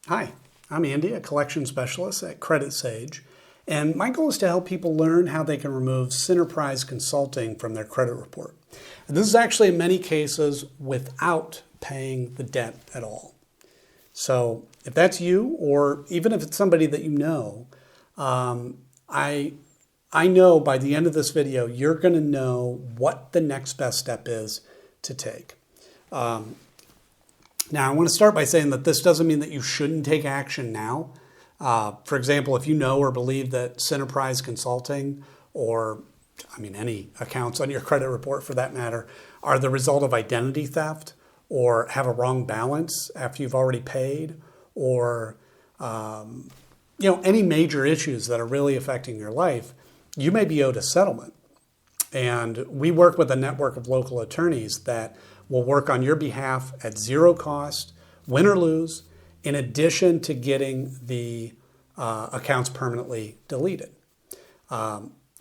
Hi, I'm Andy, a collection specialist at Credit Sage, and my goal is to help people learn how they can remove Synerprise Consulting from their credit report. And this is actually in many cases without paying the debt at all. So if that's you, or even if it's somebody that you know, I know by the end of this video, you're going to know what the next best step is to take. Now, I want to start by saying that this doesn't mean that you shouldn't take action now. For example, if you know or believe that Synerprise Consulting or, any accounts on your credit report for that matter, are the result of identity theft or have a wrong balance after you've already paid, or any major issues that are really affecting your life, you may be owed a settlement. And we work with a network of local attorneys that will work on your behalf at zero cost, win or lose, in addition to getting the accounts permanently deleted.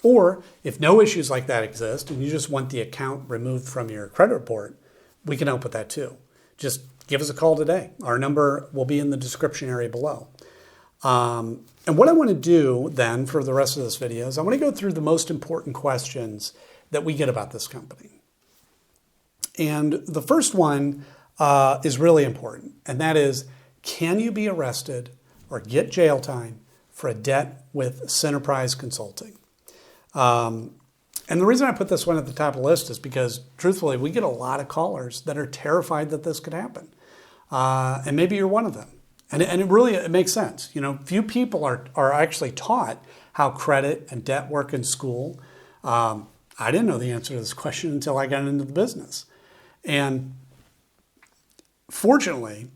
Or if no issues like that exist and you just want the account removed from your credit report, we can help with that too. Just give us a call today. Our number will be in the description area below. And what I want to do then for the rest of this video is I want to go through the most important questions that we get about this company. And the first one is really important, and that is, can you be arrested or get jail time for a debt with Synerprise Consulting? And the reason I put this one at the top of the list is because, truthfully, we get a lot of callers that are terrified that this could happen. And maybe you're one of them. And it makes sense. Few people are actually taught how credit and debt work in school. I didn't know the answer to this question until I got into the business. And fortunately,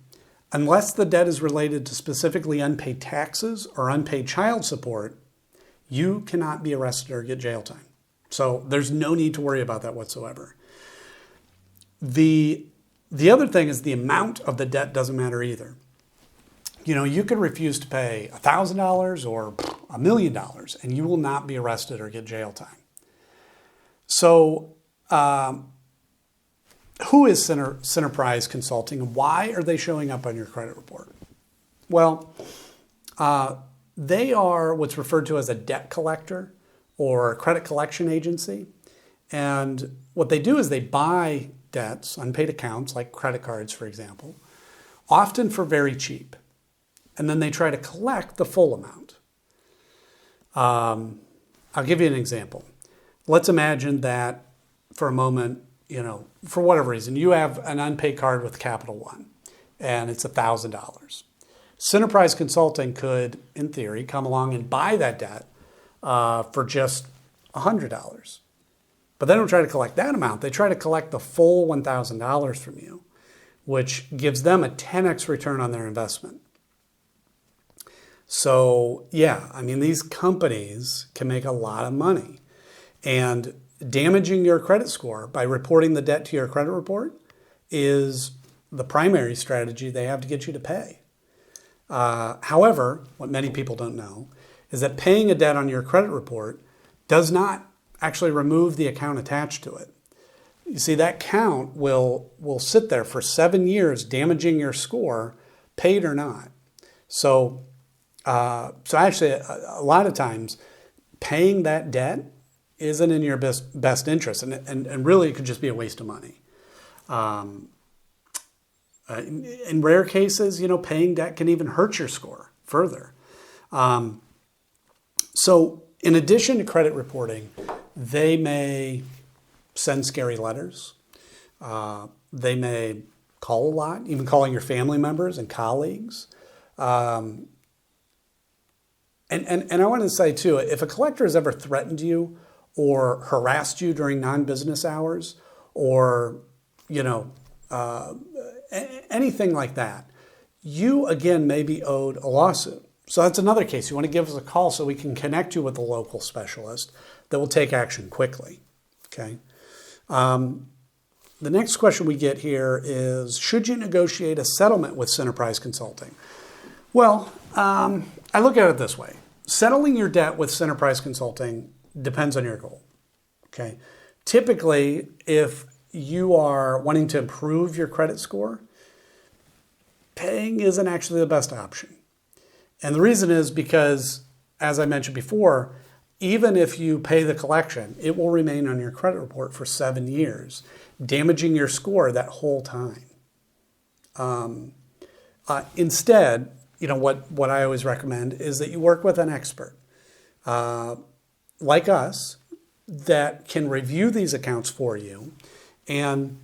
unless the debt is related to specifically unpaid taxes or unpaid child support, you cannot be arrested or get jail time. So there's no need to worry about that whatsoever. The other thing is the amount of the debt doesn't matter either. You could refuse to pay $1,000 or $1 million and you will not be arrested or get jail time. So, who is Synerprise Consulting and why are they showing up on your credit report? Well, they are what's referred to as a debt collector or credit collection agency. And what they do is they buy debts, unpaid accounts like credit cards, for example, often for very cheap. And then they try to collect the full amount. I'll give you an example. Let's imagine that for a moment, for whatever reason, you have an unpaid card with Capital One, and it's $1,000. Synerprise Consulting could, in theory, come along and buy that debt for just $100. But they don't try to collect that amount. They try to collect the full $1,000 from you, which gives them a 10x return on their investment. So, these companies can make a lot of money. And damaging your credit score by reporting the debt to your credit report is the primary strategy they have to get you to pay. However, what many people don't know is that paying a debt on your credit report does not actually remove the account attached to it. You see, that account will sit there for 7 years damaging your score, paid or not. So actually, a lot of times, paying that debt isn't in your best interest, and really it could just be a waste of money. In rare cases, paying debt can even hurt your score further. So in addition to credit reporting, they may send scary letters. They may call a lot, even calling your family members and colleagues. And I want to say too, if a collector has ever threatened you or harassed you during non-business hours, or, anything like that, you, again, may be owed a lawsuit. So that's another case. You want to give us a call so we can connect you with a local specialist that will take action quickly, okay? The next question we get here is, should you negotiate a settlement with Synerprise Consulting? Well, I look at it this way. Settling your debt with Synerprise Consulting depends on your goal, okay? Typically, if you are wanting to improve your credit score, paying isn't actually the best option. And the reason is because, as I mentioned before, even if you pay the collection, it will remain on your credit report for 7 years, damaging your score that whole time. Instead, what I always recommend is that you work with an expert like us that can review these accounts for you. And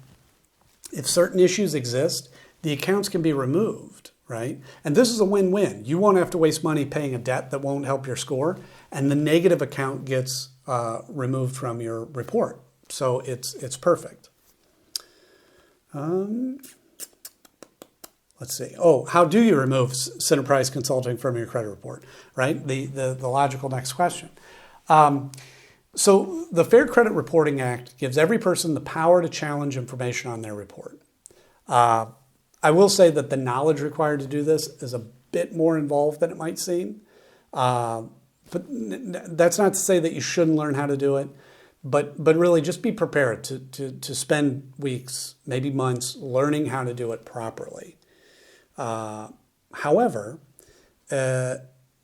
if certain issues exist, the accounts can be removed, right? And this is a win-win. You won't have to waste money paying a debt that won't help your score, and the negative account gets removed from your report. So it's perfect. Let's see. Oh, how do you remove Synerprise Consulting from your credit report, right? The logical next question. So the Fair Credit Reporting Act gives every person the power to challenge information on their report. I will say that the knowledge required to do this is a bit more involved than it might seem. But that's not to say that you shouldn't learn how to do it. But really just be prepared to spend weeks, maybe months, learning how to do it properly. However,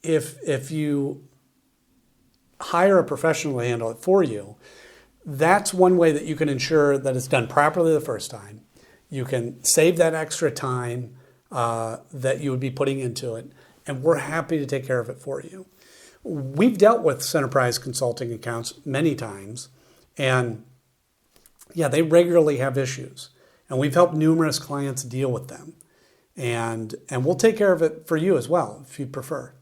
if you hire a professional to handle it for you, that's one way that you can ensure that it's done properly the first time. You can save that extra time that you would be putting into it, and we're happy to take care of it for you. We've dealt with Synerprise Consulting accounts many times, and yeah, they regularly have issues, and we've helped numerous clients deal with them. And we'll take care of it for you as well, if you prefer.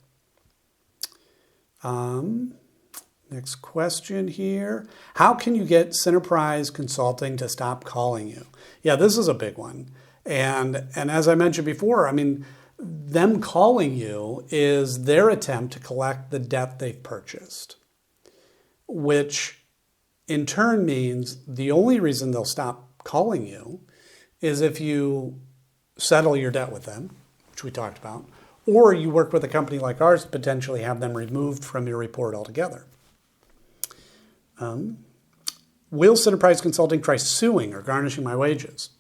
Next question here. How can you get Synerprise Consulting to stop calling you? Yeah, this is a big one. And as I mentioned before, I mean, them calling you is their attempt to collect the debt they've purchased, which in turn means the only reason they'll stop calling you is if you settle your debt with them, which we talked about, or you work with a company like ours to potentially have them removed from your report altogether. Will Synerprise Consulting try suing or garnishing my wages?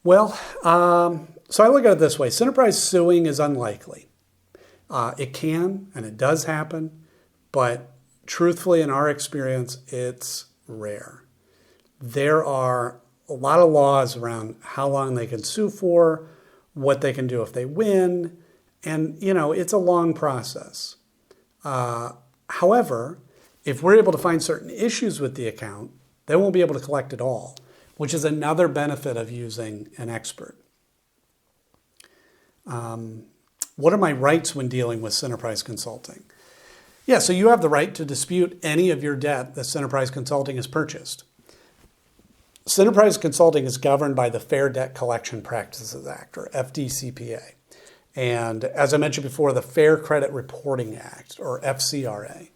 Well, so I look at it this way. Synerprise suing is unlikely. It can, and it does happen, but truthfully, in our experience, it's rare. There are a lot of laws around how long they can sue for, what they can do if they win, and, it's a long process. However, if we're able to find certain issues with the account, they won't be able to collect it all, which is another benefit of using an expert. What are my rights when dealing with Synerprise Consulting? Yeah, so you have the right to dispute any of your debt that Synerprise Consulting has purchased. Synerprise Consulting is governed by the Fair Debt Collection Practices Act, or FDCPA. And as I mentioned before, the Fair Credit Reporting Act, or FCRA.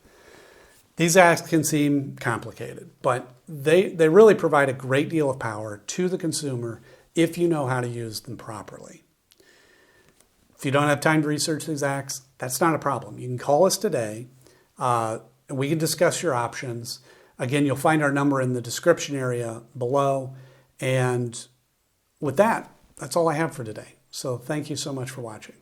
These acts can seem complicated, but they really provide a great deal of power to the consumer if you know how to use them properly. If you don't have time to research these acts, that's not a problem. You can call us today, and we can discuss your options. Again, you'll find our number in the description area below. And with that, that's all I have for today. So thank you so much for watching.